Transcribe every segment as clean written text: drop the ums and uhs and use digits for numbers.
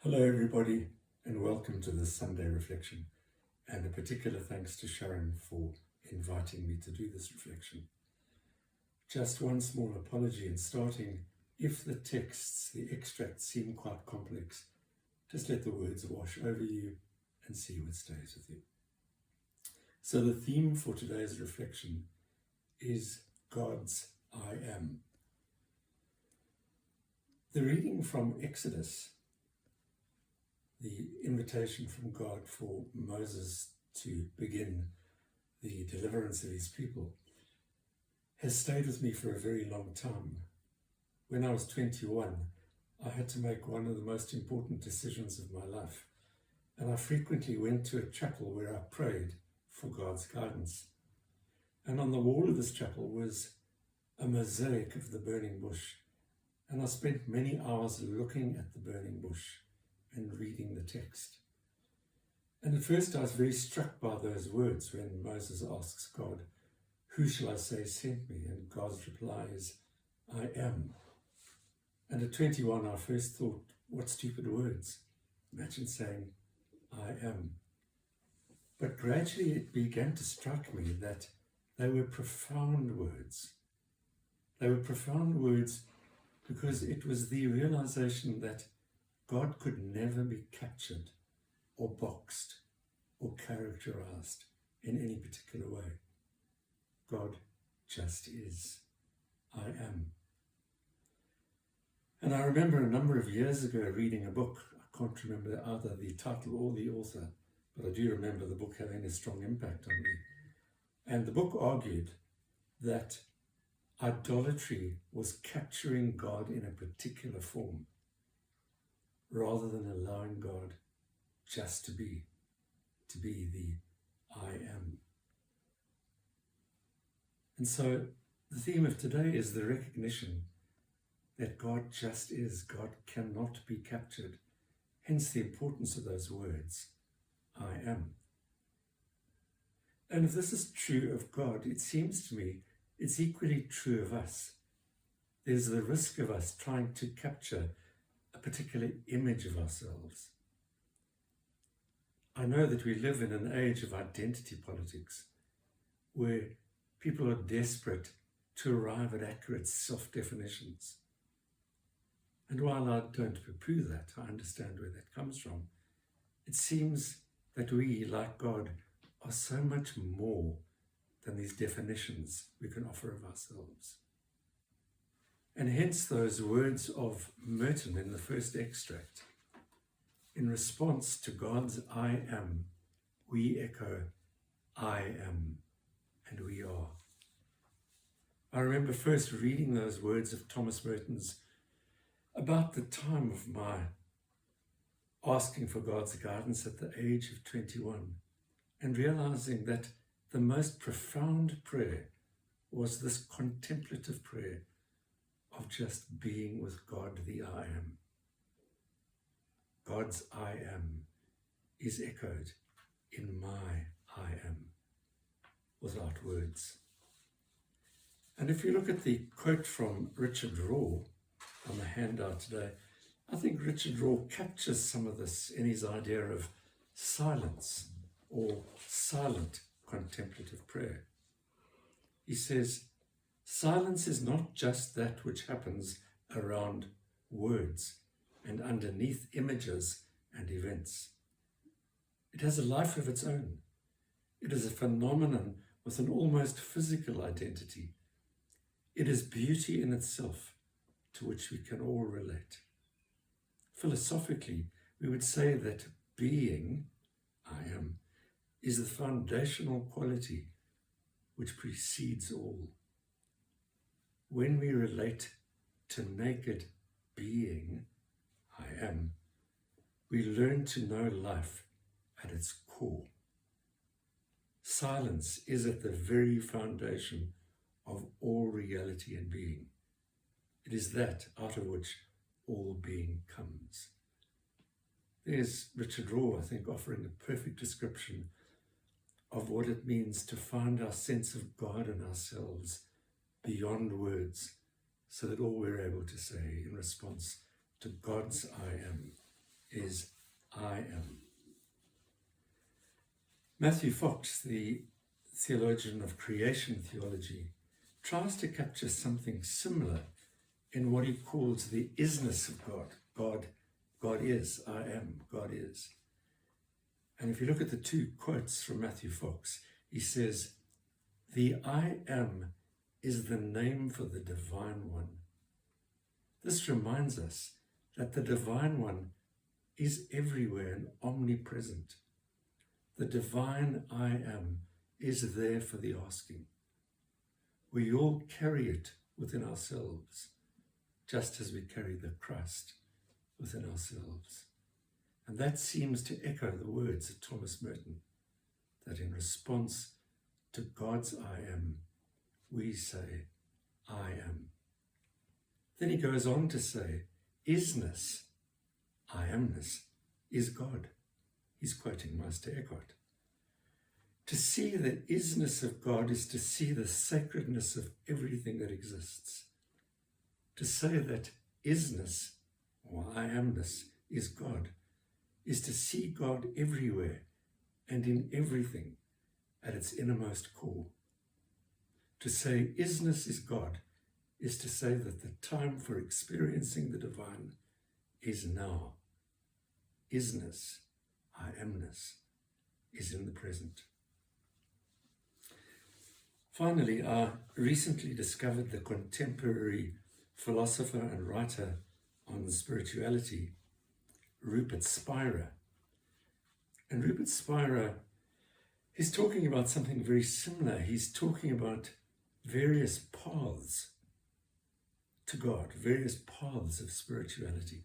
Hello, everybody, and welcome to this Sunday reflection. And a particular thanks to Sharon for inviting me to do this reflection. Just one small apology in starting. If the texts, the extracts seem quite complex, just let the words wash over you and see what stays with you. So the theme for today's reflection is God's I Am. The reading from Exodus, the invitation from God for Moses to begin the deliverance of his people, has stayed with me for a very long time. When I was 21, I had to make one of the most important decisions of my life, and I frequently went to a chapel where I prayed for God's guidance. And on the wall of this chapel was a mosaic of the burning bush, and I spent many hours looking at the burning bush and reading the text. And at first I was very struck by those words when Moses asks God, "Who shall I say sent me?" And God's reply is, "I am." And at 21 I first thought, what stupid words. Imagine saying, "I am." But gradually it began to strike me that they were profound words. They were profound words because it was the realization that God could never be captured or boxed or characterized in any particular way. God just is. I am. And I remember a number of years ago reading a book. I can't remember either the title or the author, but I do remember the book having a strong impact on me. And the book argued that idolatry was capturing God in a particular form, rather than allowing God just to be the I am. And so the theme of today is the recognition that God just is. God cannot be captured. Hence the importance of those words, I am. And if this is true of God, it seems to me it's equally true of us. There's the risk of us trying to capture a particular image of ourselves. I know that we live in an age of identity politics where people are desperate to arrive at accurate self-definitions. And while I don't poo-poo that, I understand where that comes from. It seems that we, like God, are so much more than these definitions we can offer of ourselves. And hence those words of Merton in the first extract. In response to God's I am, we echo, I am, and we are. I remember first reading those words of Thomas Merton's about the time of my asking for God's guidance at the age of 21, and realizing that the most profound prayer was this contemplative prayer of just being with God, the I am. God's I am is echoed in my I am, without words. And if you look at the quote from Richard Raw on the handout today, I think Richard Raw captures some of this in his idea of silence or silent contemplative prayer. He says, silence is not just that which happens around words and underneath images and events. It has a life of its own. It is a phenomenon with an almost physical identity. It is beauty in itself, to which we can all relate. Philosophically, we would say that being, I am, is the foundational quality which precedes all. When we relate to naked being, I am, we learn to know life at its core. Silence is at the very foundation of all reality and being. It is that out of which all being comes. There's Richard Raw, I think, offering a perfect description of what it means to find our sense of God and ourselves beyond words, so that all we're able to say in response to God's I am is I am. Matthew Fox, the theologian of creation theology, tries to capture something similar in what he calls the isness of God. God is, I am, God is. And if you look at the two quotes from Matthew Fox, he says, the I am is the name for the Divine One. This reminds us that the Divine One is everywhere and omnipresent. The divine I am is there for the asking. We all carry it within ourselves, just as we carry the Christ within ourselves. And that seems to echo the words of Thomas Merton, that in response to God's I am, we say, I am. Then he goes on to say, isness, I amness, is God. He's quoting Meister Eckhart. To see the isness of God is to see the sacredness of everything that exists. To say that isness, or I amness, is God, is to see God everywhere and in everything at its innermost core. To say isness is God is to say that the time for experiencing the divine is now. Isness, I amness, is in the present. Finally, I recently discovered the contemporary philosopher and writer on spirituality, Rupert Spira. And Rupert Spira is talking about something very similar. He's talking about various paths to God, various paths of spirituality.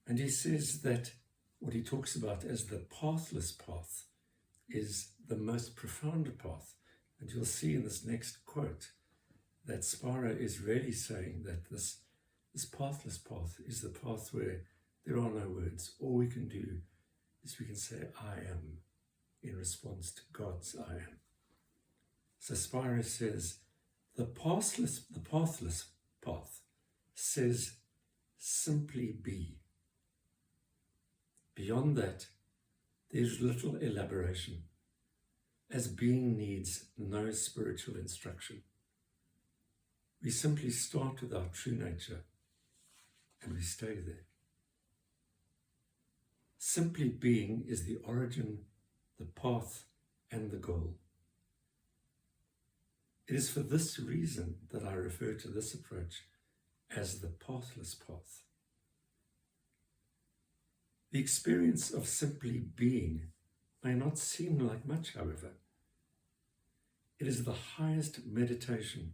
And he says that what he talks about as the pathless path is the most profound path. And you'll see in this next quote that Spira is really saying that this pathless path is the path where there are no words. All we can do is we can say, I am, in response to God's I am. So Spira says, the pathless path says, simply be. Beyond that, there's little elaboration, as being needs no spiritual instruction. We simply start with our true nature and we stay there. Simply being is the origin, the path, and the goal. It is for this reason that I refer to this approach as the pathless path. The experience of simply being may not seem like much, however. It is the highest meditation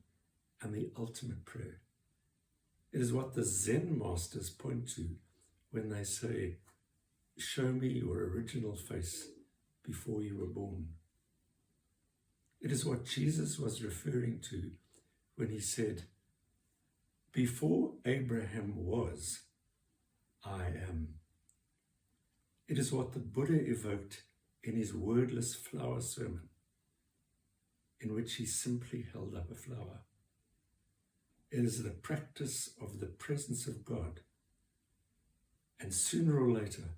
and the ultimate prayer. It is what the Zen masters point to when they say, show me your original face before you were born. It is what Jesus was referring to when he said, before Abraham was, I am. It is what the Buddha evoked in his wordless flower sermon, in which he simply held up a flower. It is the practice of the presence of God, and sooner or later,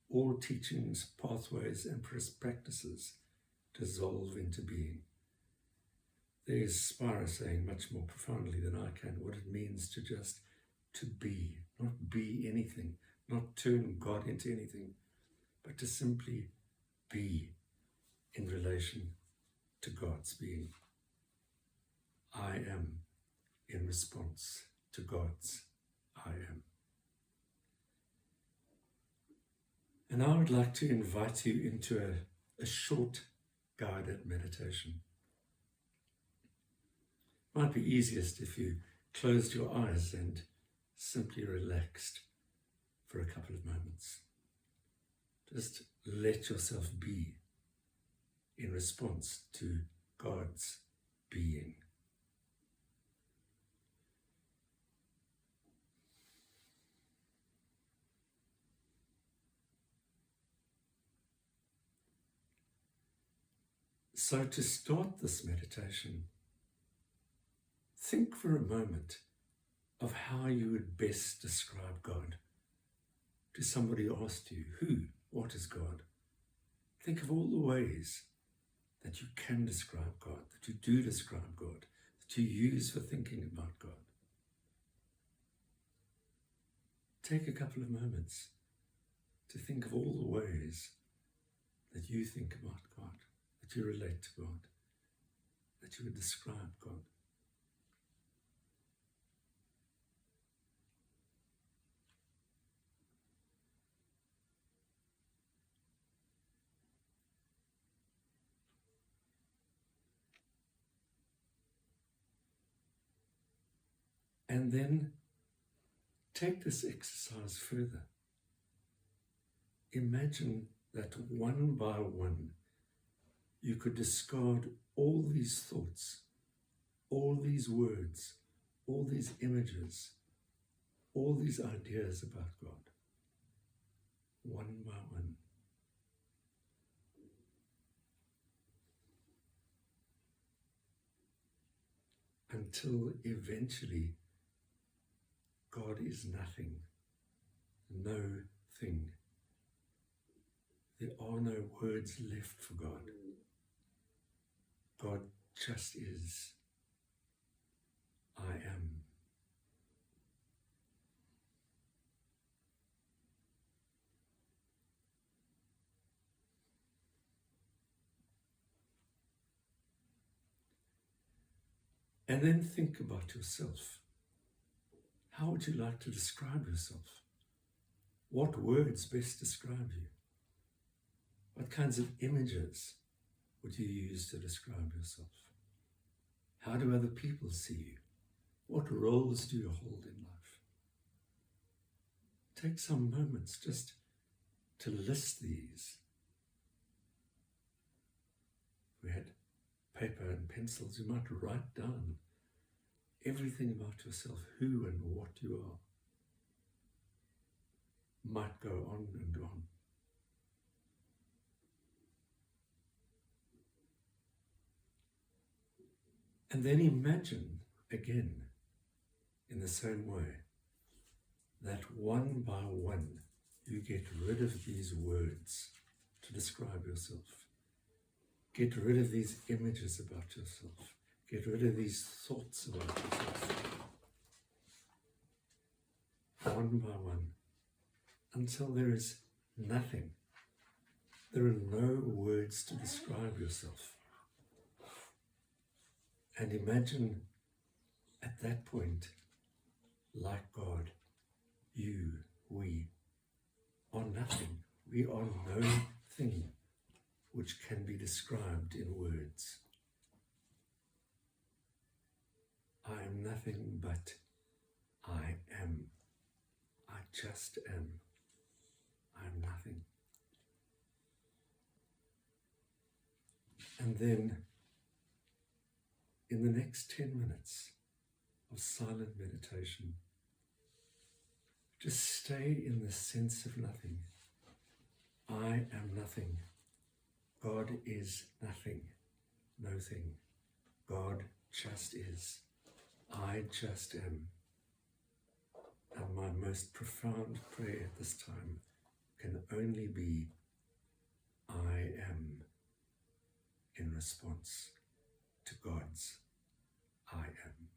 all teachings, pathways, and practices dissolve into being. There's Spira saying much more profoundly than I can what it means to just to be, not be anything, not turn God into anything, but to simply be in relation to God's being. I am in response to God's I am. And I would like to invite you into a short guided meditation. It might be easiest if you closed your eyes and simply relaxed for a couple of moments. Just let yourself be in response to God's being. So to start this meditation, think for a moment of how you would best describe God. if somebody asked you, what is God? Think of all the ways that you can describe God, that you do describe God, that you use for thinking about God. Take a couple of moments to think of all the ways that you think about God, that you relate to God, that you would describe God. And then take this exercise further. Imagine that one by one, you could discard all these thoughts, all these words, all these images, all these ideas about God, one by one. Until eventually God is nothing, no thing. There are no words left for God. God just is. I am. And then think about yourself. How would you like to describe yourself? What words best describe you? What kinds of images would you use to describe yourself? How do other people see you? What roles do you hold in life? Take some moments just to list these. If we had paper and pencils, you might write down everything about yourself, who and what you are. Might go on and on. And then imagine again, in the same way, that one by one you get rid of these words to describe yourself. Get rid of these images about yourself. Get rid of these thoughts about yourself. One by one, until there is nothing. There are no words to describe yourself. And imagine at that point, like God, you, we are nothing. We are no thing which can be described in words. I am nothing but I am. I just am. I am nothing. And then, in the next 10 minutes of silent meditation, just stay in the sense of nothing. I am nothing. God is nothing, no thing. God just is. I just am. And my most profound prayer at this time can only be, I am, in response to God's I am.